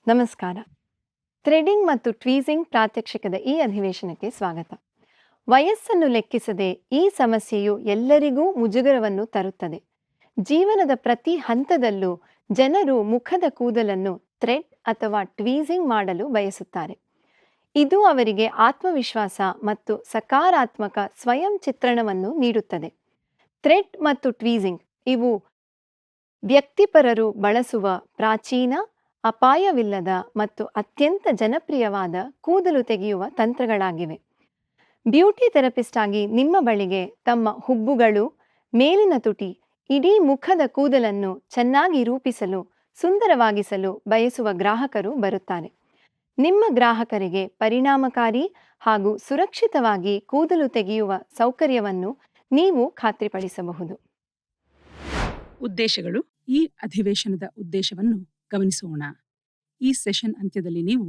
ನಮಸ್ಕಾರ. ಥ್ರೆಡಿಂಗ್ ಮತ್ತು ಟ್ವೀಸಿಂಗ್ ಪ್ರಾತ್ಯಕ್ಷಿಕದ ಈ ಅಧಿವೇಶನಕ್ಕೆ ಸ್ವಾಗತ. ವಯಸ್ಸನ್ನು ಲೆಕ್ಕಿಸದೆ ಈ ಸಮಸ್ಯೆಯು ಎಲ್ಲರಿಗೂ ಮುಜುಗರವನ್ನು ತರುತ್ತದೆ. ಜೀವನದ ಪ್ರತಿ ಹಂತದಲ್ಲೂ ಜನರು ಮುಖದ ಕೂದಲನ್ನು ಥ್ರೆಡ್ ಅಥವಾ ಟ್ವೀಸಿಂಗ್ ಮಾಡಲು ಬಯಸುತ್ತಾರೆ. ಇದು ಅವರಿಗೆ ಆತ್ಮವಿಶ್ವಾಸ ಮತ್ತು ಸಕಾರಾತ್ಮಕ ಸ್ವಯಂ ಚಿತ್ರಣವನ್ನು ನೀಡುತ್ತದೆ. ಥ್ರೆಡ್ ಮತ್ತು ಟ್ವೀಸಿಂಗ್ ಇವು ವ್ಯಕ್ತಿಪರರು ಬಳಸುವ ಪ್ರಾಚೀನ, ಅಪಾಯವಿಲ್ಲದ ಮತ್ತು ಅತ್ಯಂತ ಜನಪ್ರಿಯವಾದ ಕೂದಲು ತೆಗೆಯುವ ತಂತ್ರಗಳಾಗಿವೆ. ಬ್ಯೂಟಿ ಥೆರಪಿಸ್ಟ್ ಆಗಿ ನಿಮ್ಮ ಬಳಿಗೆ ತಮ್ಮ ಹುಬ್ಬುಗಳು, ಮೇಲಿನ ತುಟಿ, ಇಡೀ ಮುಖದ ಕೂದಲನ್ನು ಚೆನ್ನಾಗಿ ರೂಪಿಸಲು, ಸುಂದರವಾಗಿಸಲು ಬಯಸುವ ಗ್ರಾಹಕರು ಬರುತ್ತಾರೆ. ನಿಮ್ಮ ಗ್ರಾಹಕರಿಗೆ ಪರಿಣಾಮಕಾರಿ ಹಾಗೂ ಸುರಕ್ಷಿತವಾಗಿ ಕೂದಲು ತೆಗೆಯುವ ಸೌಕರ್ಯವನ್ನು ನೀವು ಖಾತ್ರಿಪಡಿಸಬಹುದು. ಉದ್ದೇಶಗಳು. ಈ ಅಧಿವೇಶನದ ಉದ್ದೇಶವನ್ನು ಗಮನಿಸೋಣ. ಈ ಸೆಷನ್ ಅಂತ್ಯದಲ್ಲಿ ನೀವು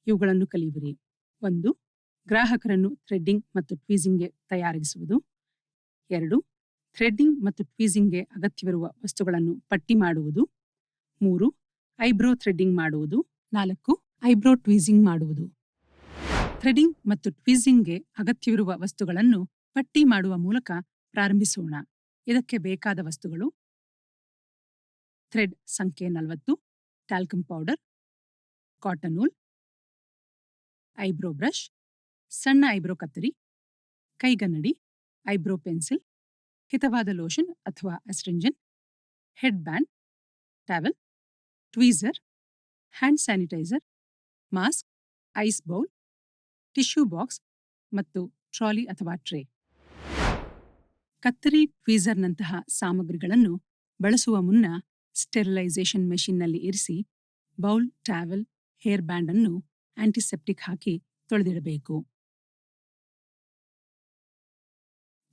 ಇವುಗಳನ್ನು ಕಲಿಯುವಿರಿ. 1. ಗ್ರಾಹಕರನ್ನು ಥ್ರೆಡ್ಡಿಂಗ್ ಮತ್ತು ಟ್ವೀಸಿಂಗ್ಗೆ ತಯಾರಿಸುವುದು. 2. ಥ್ರೆಡ್ಡಿಂಗ್ ಮತ್ತು ಟ್ವೀಸಿಂಗ್ಗೆ ಅಗತ್ಯವಿರುವ ವಸ್ತುಗಳನ್ನು ಪಟ್ಟಿ ಮಾಡುವುದು. 3. ಐಬ್ರೋ ಥ್ರೆಡ್ಡಿಂಗ್ ಮಾಡುವುದು. 4. ಐಬ್ರೋ ಟ್ವೀಸಿಂಗ್ ಮಾಡುವುದು. ಥ್ರೆಡ್ಡಿಂಗ್ ಮತ್ತು ಟ್ವೀಸಿಂಗ್ಗೆ ಅಗತ್ಯವಿರುವ ವಸ್ತುಗಳನ್ನು ಪಟ್ಟಿ ಮಾಡುವ ಮೂಲಕ ಪ್ರಾರಂಭಿಸೋಣ. ಇದಕ್ಕೆ ಬೇಕಾದ ವಸ್ತುಗಳು: ಥ್ರೆಡ್ ಸಂಖ್ಯೆ 40, talcum powder, cotton wool, eyebrow brush, ಸಣ್ಣ ಐಬ್ರೋ ಕತ್ತರಿ, ಕೈಗನ್ನಡಿ, ಐಬ್ರೋ ಪೆನ್ಸಿಲ್, ಹಿತವಾದ ಲೋಷನ್ ಅಥವಾ astringent, head band, towel, tweezer, hand sanitiser, mask, ice bowl, tissue box ಮತ್ತು ಟ್ರಾಲಿ ಅಥವಾ ಟ್ರೇ. ಕತ್ತರಿ, ಟ್ವೀಸರ್ನಂತಹ ಸಾಮಗ್ರಿಗಳನ್ನು ಬಳಸುವ ಮುನ್ನ ಸ್ಟೆರಿಲೈಸೇಷನ್ ಮೆಷಿನ್ನಲ್ಲಿ ಇರಿಸಿ ಬೌಲ್, ಟ್ಯಾವೆಲ್, ಹೇರ್ ಬ್ಯಾಂಡ್ ಅನ್ನು ಆಂಟಿಸೆಪ್ಟಿಕ್ ಹಾಕಿ ತೊಳೆದಿಡಬೇಕು.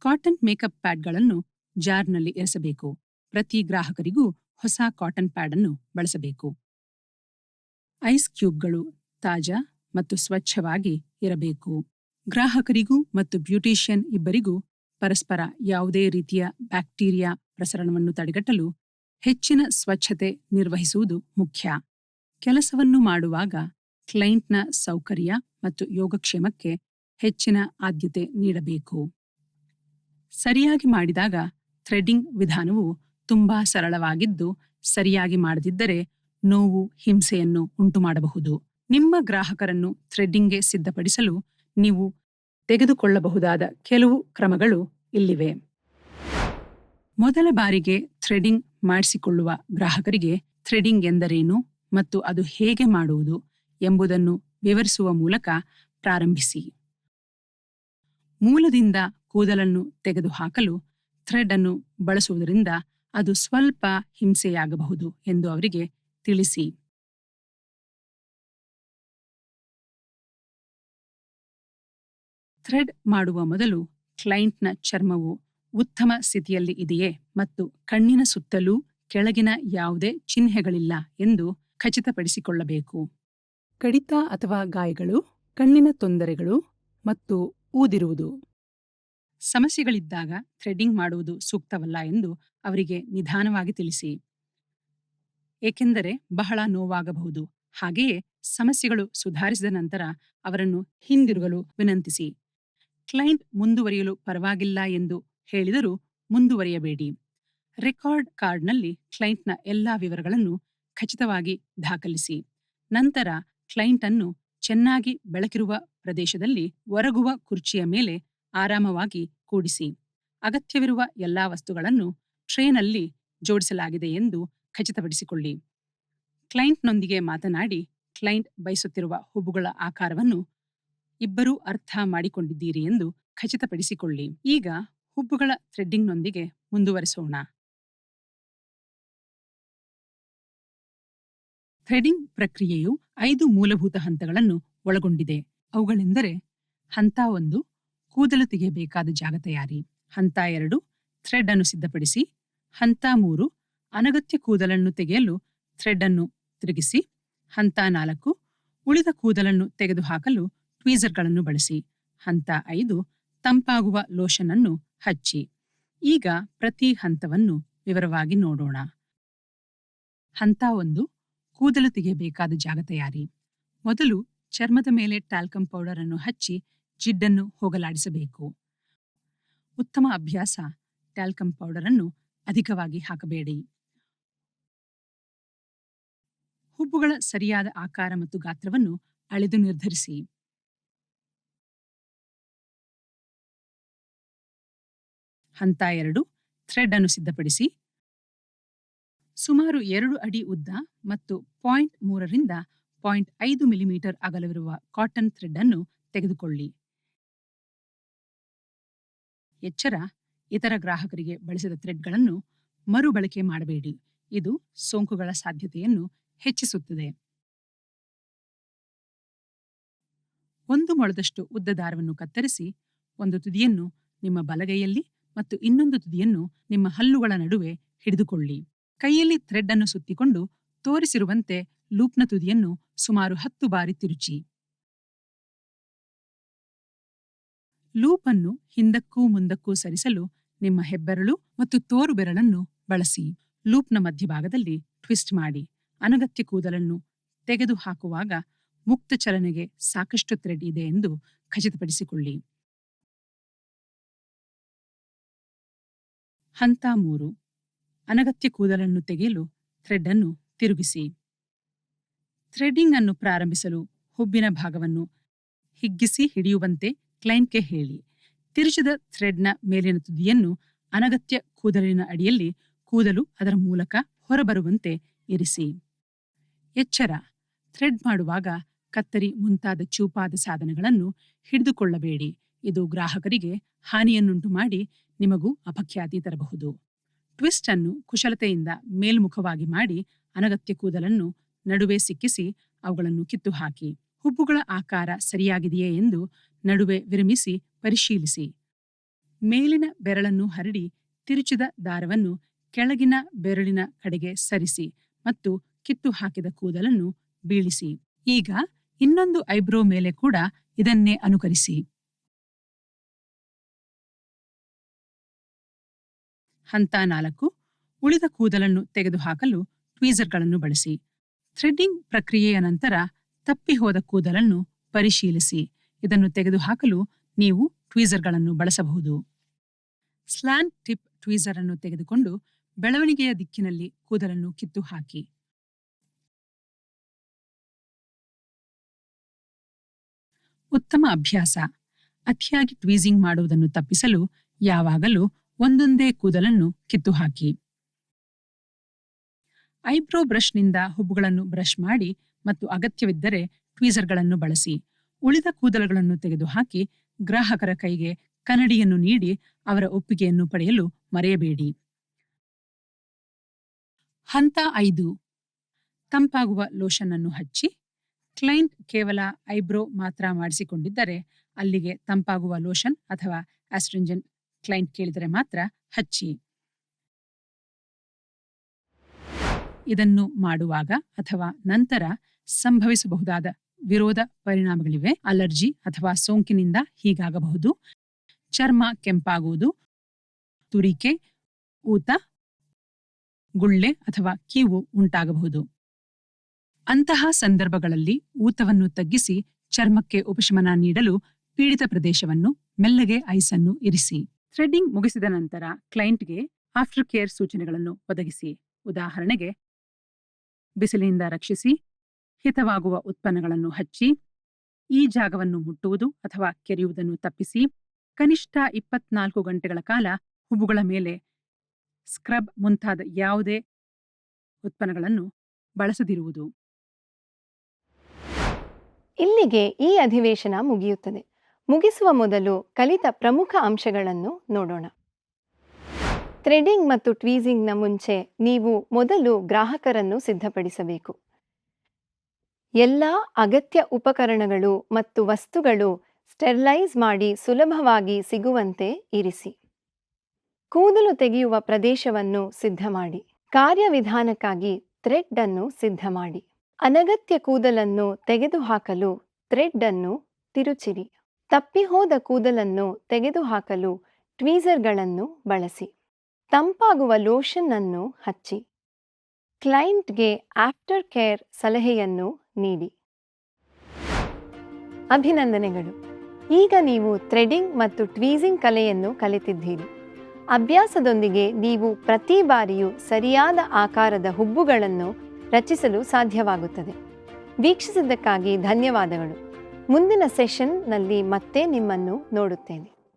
ಕಾಟನ್ ಮೇಕಪ್ ಪ್ಯಾಡ್ಗಳನ್ನು ಜಾರ್ನಲ್ಲಿ ಇರಿಸಬೇಕು. ಪ್ರತಿ ಗ್ರಾಹಕರಿಗೂ ಹೊಸ ಕಾಟನ್ ಪ್ಯಾಡ್ ಅನ್ನು ಬಳಸಬೇಕು. ಐಸ್ ಕ್ಯೂಬ್ಗಳು ತಾಜಾ ಮತ್ತು ಸ್ವಚ್ಛವಾಗಿ ಇರಬೇಕು. ಗ್ರಾಹಕರಿಗೂ ಮತ್ತು ಬ್ಯೂಟಿಷಿಯನ್ ಇಬ್ಬರಿಗೂ ಪರಸ್ಪರ ಯಾವುದೇ ರೀತಿಯ ಬ್ಯಾಕ್ಟೀರಿಯಾ ಪ್ರಸರಣವನ್ನು ತಡೆಗಟ್ಟಲು ಹೆಚ್ಚಿನ ಸ್ವಚ್ಛತೆ ನಿರ್ವಹಿಸುವುದು ಮುಖ್ಯ. ಕೆಲಸವನ್ನು ಮಾಡುವಾಗ ಕ್ಲೈಂಟ್ನ ಸೌಕರ್ಯ ಮತ್ತು ಯೋಗಕ್ಷೇಮಕ್ಕೆ ಹೆಚ್ಚಿನ ಆದ್ಯತೆ ನೀಡಬೇಕು. ಸರಿಯಾಗಿ ಮಾಡಿದಾಗ ಥ್ರೆಡ್ಡಿಂಗ್ ವಿಧಾನವು ತುಂಬಾ ಸರಳವಾಗಿದ್ದು, ಸರಿಯಾಗಿ ಮಾಡದಿದ್ದರೆ ನೋವು, ಹಿಂಸೆಯನ್ನು ಉಂಟುಮಾಡಬಹುದು. ನಿಮ್ಮ ಗ್ರಾಹಕರನ್ನು ಥ್ರೆಡ್ಡಿಂಗ್ಗೆ ಸಿದ್ಧಪಡಿಸಲು ನೀವು ತೆಗೆದುಕೊಳ್ಳಬಹುದಾದ ಕೆಲವು ಕ್ರಮಗಳು ಇಲ್ಲಿವೆ. ಮೊದಲ ಬಾರಿಗೆ ಥ್ರೆಡ್ಡಿಂಗ್ ಮಾಡಿಸಿಕೊಳ್ಳುವ ಗ್ರಾಹಕರಿಗೆ ಥ್ರೆಡ್ಡಿಂಗ್ ಎಂದರೇನು ಮತ್ತು ಅದು ಹೇಗೆ ಮಾಡುವುದು ಎಂಬುದನ್ನು ವಿವರಿಸುವ ಮೂಲಕ ಪ್ರಾರಂಭಿಸಿ. ಮೂಲದಿಂದ ಕೂದಲನ್ನು ತೆಗೆದುಹಾಕಲು ಥ್ರೆಡ್ ಅನ್ನು ಬಳಸುವುದರಿಂದ ಅದು ಸ್ವಲ್ಪ ಹಿಂಸೆಯಾಗಬಹುದು ಎಂದು ಅವರಿಗೆ ತಿಳಿಸಿ. ಥ್ರೆಡ್ ಮಾಡುವ ಮೊದಲು ಕ್ಲೈಂಟ್ನ ಚರ್ಮವು ಉತ್ತಮ ಸ್ಥಿತಿಯಲ್ಲಿ ಇದೆಯೇ ಮತ್ತು ಕಣ್ಣಿನ ಸುತ್ತಲೂ ಕೆಳಗಿನ ಯಾವುದೇ ಚಿಹ್ನೆಗಳಿಲ್ಲ ಎಂದು ಖಚಿತಪಡಿಸಿಕೊಳ್ಳಬೇಕು. ಕಡಿತ ಅಥವಾ ಗಾಯಗಳು, ಕಣ್ಣಿನ ತೊಂದರೆಗಳು ಮತ್ತು ಊದಿರುವುದು ಸಮಸ್ಯೆಗಳಿದ್ದಾಗ ಥ್ರೆಡ್ಡಿಂಗ್ ಮಾಡುವುದು ಸೂಕ್ತವಲ್ಲ ಎಂದು ಅವರಿಗೆ ನಿಧಾನವಾಗಿ ತಿಳಿಸಿ, ಏಕೆಂದರೆ ಬಹಳ ನೋವಾಗಬಹುದು. ಹಾಗೆಯೇ ಸಮಸ್ಯೆಗಳು ಸುಧಾರಿಸಿದ ನಂತರ ಅವರನ್ನು ಹಿಂದಿರುಗಲು ವಿನಂತಿಸಿ. ಕ್ಲೈಂಟ್ ಮುಂದುವರಿಯಲು ಪರವಾಗಿಲ್ಲ ಎಂದು ಹೇಳಿದರೂ ಮುಂದುವರಿಯಬೇಡಿ. ರೆಕಾರ್ಡ್ ಕಾರ್ಡ್ನಲ್ಲಿ ಕ್ಲೈಂಟ್ನ ಎಲ್ಲಾ ವಿವರಗಳನ್ನು ಖಚಿತವಾಗಿ ದಾಖಲಿಸಿ. ನಂತರ ಕ್ಲೈಂಟ್ ಅನ್ನು ಚೆನ್ನಾಗಿ ಬೆಳಕಿರುವ ಪ್ರದೇಶದಲ್ಲಿ ಒರಗುವ ಕುರ್ಚಿಯ ಮೇಲೆ ಆರಾಮವಾಗಿ ಕೂಡಿಸಿ. ಅಗತ್ಯವಿರುವ ಎಲ್ಲಾ ವಸ್ತುಗಳನ್ನು ಟ್ರೇನಲ್ಲಿ ಜೋಡಿಸಲಾಗಿದೆ ಎಂದು ಖಚಿತಪಡಿಸಿಕೊಳ್ಳಿ. ಕ್ಲೈಂಟ್ನೊಂದಿಗೆ ಮಾತನಾಡಿ ಕ್ಲೈಂಟ್ ಬಯಸುತ್ತಿರುವ ಹುಬ್ಬುಗಳ ಆಕಾರವನ್ನು ಇಬ್ಬರೂ ಅರ್ಥ ಮಾಡಿಕೊಂಡಿದ್ದೀರಿ ಎಂದು ಖಚಿತಪಡಿಸಿಕೊಳ್ಳಿ. ಈಗ ಹುಬ್ಬುಗಳ ಥ್ರೆಡ್ಡಿಂಗ್ನೊಂದಿಗೆ ಮುಂದುವರಿಸೋಣ. ಥ್ರೆಡ್ಡಿಂಗ್ ಪ್ರಕ್ರಿಯೆಯು 5 ಮೂಲಭೂತ ಹಂತಗಳನ್ನು ಒಳಗೊಂಡಿದೆ. ಅವುಗಳೆಂದರೆ: ಹಂತ 1 ಕೂದಲು ತೆಗೆಯಬೇಕಾದ ಜಾಗ ತಯಾರಿ. ಹಂತ 2 ಥ್ರೆಡ್ ಅನ್ನು ಸಿದ್ಧಪಡಿಸಿ. ಹಂತ 3 ಅನಗತ್ಯ ಕೂದಲನ್ನು ತೆಗೆಯಲು ಥ್ರೆಡ್ ಅನ್ನು ತಿರುಗಿಸಿ. ಹಂತ 4 ಉಳಿದ ಕೂದಲನ್ನು ತೆಗೆದುಹಾಕಲು ಟ್ವೀಸರ್ಗಳನ್ನು ಬಳಸಿ. ಹಂತ 5 ತಂಪಾಗುವ ಲೋಷನ್ ಅನ್ನು ಹಚ್ಚಿ. ಈಗ ಪ್ರತಿ ಹಂತವನ್ನು ವಿವರವಾಗಿ ನೋಡೋಣ. ಹಂತ 1 ಕೂದಲು ತೆಗೆಯಬೇಕಾದ ಜಾಗ ತಯಾರಿ. ಮೊದಲು ಚರ್ಮದ ಮೇಲೆ ಟಾಲ್ಕಮ್ ಪೌಡರ್ ಅನ್ನು ಹಚ್ಚಿ ಜಿಡ್ಡನ್ನು ಹೋಗಲಾಡಿಸಬೇಕು. ಉತ್ತಮ ಅಭ್ಯಾಸ, ಟಾಲ್ಕಮ್ ಪೌಡರ್ ಅನ್ನು ಅಧಿಕವಾಗಿ ಹಾಕಬೇಡಿ. ಹುಬ್ಬುಗಳ ಸರಿಯಾದ ಆಕಾರ ಮತ್ತು ಗಾತ್ರವನ್ನು ಅಳೆದು ನಿರ್ಧರಿಸಿ. ಹಂತ 2, ಥ್ರೆಡ್ ಅನ್ನು ಸಿದ್ಧಪಡಿಸಿ. ಸುಮಾರು 2 ಅಡಿ ಉದ್ದ ಮತ್ತು 0.3 ರಿಂದ 0.5 ಮಿಲಿಮೀಟರ್ ಅಗಲವಿರುವ ಕಾಟನ್ ಥ್ರೆಡ್ ಅನ್ನು ತೆಗೆದುಕೊಳ್ಳಿ. ಎಚ್ಚರ, ಇತರ ಗ್ರಾಹಕರಿಗೆ ಬಳಸಿದ ಥ್ರೆಡ್ಗಳನ್ನು ಮರುಬಳಕೆ ಮಾಡಬೇಡಿ. ಇದು ಸೋಂಕುಗಳ ಸಾಧ್ಯತೆಯನ್ನು ಹೆಚ್ಚಿಸುತ್ತದೆ. 1 ಮೊಳದಷ್ಟು ಉದ್ದ ದಾರವನ್ನು ಕತ್ತರಿಸಿ ಒಂದು ತುದಿಯನ್ನು ನಿಮ್ಮ ಬಲಗೈಯಲ್ಲಿ ಮತ್ತು ಇನ್ನೊಂದು ತುದಿಯನ್ನು ನಿಮ್ಮ ಹಲ್ಲುಗಳ ನಡುವೆ ಹಿಡಿದುಕೊಳ್ಳಿ. ಕೈಯಲ್ಲಿ ಥ್ರೆಡ್ ಅನ್ನು ಸುತ್ತಿಕೊಂಡು ತೋರಿಸಿರುವಂತೆ ಲೂಪ್ನ ತುದಿಯನ್ನು ಸುಮಾರು 10 ಬಾರಿ ತಿರುಚಿ. ಲೂಪ್ ಅನ್ನು ಹಿಂದಕ್ಕೂ ಮುಂದಕ್ಕೂ ಸರಿಸಲು ನಿಮ್ಮ ಹೆಬ್ಬೆರಳು ಮತ್ತು ತೋರು ಬೆರಳನ್ನು ಬಳಸಿ. ಲೂಪ್ನ ಮಧ್ಯಭಾಗದಲ್ಲಿ ಟ್ವಿಸ್ಟ್ ಮಾಡಿ. ಅನಗತ್ಯ ಕೂದಲನ್ನು ತೆಗೆದುಹಾಕುವಾಗ ಮುಕ್ತ ಚಲನೆಗೆ ಸಾಕಷ್ಟು ಥ್ರೆಡ್ ಇದೆ ಎಂದು ಖಚಿತಪಡಿಸಿಕೊಳ್ಳಿ. ಹಂತ 3, ಅನಗತ್ಯ ಕೂದಲನ್ನು ತೆಗೆಯಲು ಥ್ರೆಡ್ ಅನ್ನು ತಿರುಗಿಸಿ. ಥ್ರೆಡ್ಡಿಂಗ್ ಅನ್ನು ಪ್ರಾರಂಭಿಸಲು ಹುಬ್ಬಿನ ಭಾಗವನ್ನು ಹಿಗ್ಗಿಸಿ ಹಿಡಿಯುವಂತೆ ಕ್ಲೈಂಟ್ಗೆ ಹೇಳಿ. ತಿರುಚಿದ ಥ್ರೆಡ್ನ ಮೇಲಿನ ತುದಿಯನ್ನು ಅನಗತ್ಯ ಕೂದಲಿನ ಅಡಿಯಲ್ಲಿ ಕೂದಲು ಅದರ ಮೂಲಕ ಹೊರಬರುವಂತೆ ಇರಿಸಿ. ಎಚ್ಚರ, ಥ್ರೆಡ್ ಮಾಡುವಾಗ ಕತ್ತರಿ ಮುಂತಾದ ಚೂಪಾದ ಸಾಧನಗಳನ್ನು ಹಿಡಿದುಕೊಳ್ಳಬೇಡಿ. ಇದು ಗ್ರಾಹಕರಿಗೆ ಹಾನಿಯನ್ನುಂಟು ಮಾಡಿ ನಿಮಗೂ ಅಪಖ್ಯಾತಿ ತರಬಹುದು. ಟ್ವಿಸ್ಟ್ ಅನ್ನು ಕುಶಲತೆಯಿಂದ ಮೇಲ್ಮುಖವಾಗಿ ಮಾಡಿ ಅನಗತ್ಯ ಕೂದಲನ್ನು ನಡುವೆ ಸಿಕ್ಕಿಸಿ ಅವುಗಳನ್ನು ಕಿತ್ತು ಹಾಕಿ. ಹುಬ್ಬುಗಳ ಆಕಾರ ಸರಿಯಾಗಿದೆಯೇ ಎಂದು ನಡುವೆ ವಿರಮಿಸಿ ಪರಿಶೀಲಿಸಿ. ಮೇಲಿನ ಬೆರಳನ್ನು ಹರಡಿ ತಿರುಚಿದ ದಾರವನ್ನು ಕೆಳಗಿನ ಬೆರಳಿನ ಕಡೆಗೆ ಸರಿಸಿ ಮತ್ತು ಕಿತ್ತು ಹಾಕಿದ ಕೂದಲನ್ನು ಬೀಳಿಸಿ. ಈಗ ಇನ್ನೊಂದು ಐಬ್ರೋ ಮೇಲೆ ಕೂಡ ಇದನ್ನೇ ಅನುಕರಿಸಿ. ಹಂತ 4, ಉಳಿದ ಕೂದಲನ್ನು ತೆಗೆದುಹಾಕಲು ಟ್ವೀಸರ್ಗಳನ್ನು ಬಳಸಿ. ಥ್ರೆಡ್ಡಿಂಗ್ ಪ್ರಕ್ರಿಯೆಯ ನಂತರ ತಪ್ಪಿಹೋದ ಕೂದಲನ್ನು ಪರಿಶೀಲಿಸಿ. ಇದನ್ನು ತೆಗೆದುಹಾಕಲು ನೀವು ಟ್ವೀಸರ್ಗಳನ್ನು ಬಳಸಬಹುದು. ಸ್ಲಾಂಟ್ ಟಿಪ್ ಟ್ವೀಸರ್ ಅನ್ನು ತೆಗೆದುಕೊಂಡು ಬೆಳವಣಿಗೆಯ ದಿಕ್ಕಿನಲ್ಲಿ ಕೂದಲನ್ನು ಕಿತ್ತು ಹಾಕಿ. ಉತ್ತಮ ಅಭ್ಯಾಸ, ಅತಿಯಾಗಿ ಟ್ವೀಸಿಂಗ್ ಮಾಡುವುದನ್ನು ತಪ್ಪಿಸಲು ಯಾವಾಗಲೂ ಒಂದೊಂದೇ ಕೂದಲನ್ನು ಕಿತ್ತು ಹಾಕಿ. ಐಬ್ರೋ ಬ್ರಷ್ನಿಂದ ಹುಬ್ಬುಗಳನ್ನು ಬ್ರಷ್ ಮಾಡಿ ಮತ್ತು ಅಗತ್ಯವಿದ್ದರೆ ಟ್ವೀಸರ್ಗಳನ್ನು ಬಳಸಿ. ಉಳಿದ ಕೂದಲುಗಳನ್ನು ತೆಗೆದುಹಾಕಿ ಗ್ರಾಹಕರ ಕೈಗೆ ಕನ್ನಡಿಯನ್ನು ನೀಡಿ ಅವರ ಒಪ್ಪಿಗೆಯನ್ನು ಪಡೆಯಲು ಮರೆಯಬೇಡಿ. ಹಂತ 5, ತಂಪಾಗುವ ಲೋಷನ್ ಅನ್ನು ಹಚ್ಚಿ. ಕ್ಲೈಂಟ್ ಕೇವಲ ಐಬ್ರೋ ಮಾತ್ರ ಮಾಡಿಸಿಕೊಂಡಿದ್ದರೆ ಅಲ್ಲಿಗೆ ತಂಪಾಗುವ ಲೋಷನ್ ಅಥವಾ ಆಸ್ಟ್ರಿಂಜೆಂಟ್ ಕ್ಲೈಂಟ್ ಕೇಳಿದರೆ ಮಾತ್ರ ಹಚ್ಚಿ. ಇದನ್ನು ಮಾಡುವಾಗ ಅಥವಾ ನಂತರ ಸಂಭವಿಸಬಹುದಾದ ವಿರೋಧ ಪರಿಣಾಮಗಳಿವೆ. ಅಲರ್ಜಿ ಅಥವಾ ಸೋಂಕಿನಿಂದ ಹೀಗಾಗಬಹುದು: ಚರ್ಮ ಕೆಂಪಾಗುವುದು, ತುರಿಕೆ, ಊತ, ಗುಳ್ಳೆ ಅಥವಾ ಕೀವು ಉಂಟಾಗಬಹುದು. ಅಂತಹ ಸಂದರ್ಭಗಳಲ್ಲಿ ಊತವನ್ನು ತಗ್ಗಿಸಿ ಚರ್ಮಕ್ಕೆ ಉಪಶಮನ ನೀಡಲು ಪೀಡಿತ ಪ್ರದೇಶವನ್ನು ಮೆಲ್ಲಗೆ ಐಸನ್ನು ಇರಿಸಿ. ಥ್ರೆಡ್ಡಿಂಗ್ ಮುಗಿಸಿದ ನಂತರ ಕ್ಲೈಂಟ್ಗೆ ಆಫ್ಟರ್ ಕೇರ್ ಸೂಚನೆಗಳನ್ನು ಒದಗಿಸಿ. ಉದಾಹರಣೆಗೆ, ಬಿಸಿಲಿನಿಂದ ರಕ್ಷಿಸಿ, ಹಿತವಾಗುವ ಉತ್ಪನ್ನಗಳನ್ನು ಹಚ್ಚಿ, ಈ ಜಾಗವನ್ನು ಮುಟ್ಟುವುದು ಅಥವಾ ಕೆರೆಯುವುದನ್ನು ತಪ್ಪಿಸಿ, ಕನಿಷ್ಠ 24 ಗಂಟೆಗಳ ಕಾಲ ಹುಬ್ಬುಗಳ ಮೇಲೆ ಸ್ಕ್ರಬ್ ಮುಂತಾದ ಯಾವುದೇ ಉತ್ಪನ್ನಗಳನ್ನು ಬಳಸದಿರುವುದು. ಇಲ್ಲಿಗೆ ಈ ಅಧಿವೇಶನ ಮುಗಿಯುತ್ತದೆ. ಮುಗಿಸುವ ಮೊದಲು ಕಲಿತ ಪ್ರಮುಖ ಅಂಶಗಳನ್ನು ನೋಡೋಣ. ಥ್ರೆಡಿಂಗ್ ಮತ್ತು ಟ್ವೀಸಿಂಗ್ನ ಮುಂಚೆ ನೀವು ಮೊದಲು ಗ್ರಾಹಕರನ್ನು ಸಿದ್ಧಪಡಿಸಬೇಕು. ಎಲ್ಲ ಅಗತ್ಯ ಉಪಕರಣಗಳು ಮತ್ತು ವಸ್ತುಗಳು ಸ್ಟೆರಿಲೈಸ್ ಮಾಡಿ ಸುಲಭವಾಗಿ ಸಿಗುವಂತೆ ಇರಿಸಿ. ಕೂದಲು ತೆಗೆಯುವ ಪ್ರದೇಶವನ್ನು ಸಿದ್ಧ ಮಾಡಿ. ಕಾರ್ಯವಿಧಾನಕ್ಕಾಗಿ ಥ್ರೆಡ್ ಅನ್ನು ಸಿದ್ಧ ಮಾಡಿ. ಅನಗತ್ಯ ಕೂದಲನ್ನು ತೆಗೆದುಹಾಕಲು ಥ್ರೆಡ್ ಅನ್ನು ತಿರುಚಿರಿ. ತಪ್ಪಿಹೋದ ಕೂದಲನ್ನು ತೆಗೆದುಹಾಕಲು ಟ್ವೀಸರ್ಗಳನ್ನು ಬಳಸಿ. ತಂಪಾಗುವ ಲೋಷನ್ ಅನ್ನು ಹಚ್ಚಿ. ಕ್ಲೈಂಟ್ಗೆ ಆಫ್ಟರ್ ಕೇರ್ ಸಲಹೆಯನ್ನು ನೀಡಿ. ಅಭಿನಂದನೆಗಳು! ಈಗ ನೀವು ಥ್ರೆಡಿಂಗ್ ಮತ್ತು ಟ್ವೀಸಿಂಗ್ ಕಲೆಯನ್ನು ಕಲಿತಿದ್ದೀರಿ. ಅಭ್ಯಾಸದೊಂದಿಗೆ ನೀವು ಪ್ರತಿ ಬಾರಿಯೂ ಸರಿಯಾದ ಆಕಾರದ ಹುಬ್ಬುಗಳನ್ನು ರಚಿಸಲು ಸಾಧ್ಯವಾಗುತ್ತದೆ. ವೀಕ್ಷಿಸಿದ್ದಕ್ಕಾಗಿ ಧನ್ಯವಾದಗಳು. ಮುಂದಿನ ಸೆಷನ್ನಲ್ಲಿ ಮತ್ತೆ ನಿಮ್ಮನ್ನು ನೋಡುತ್ತೇನೆ.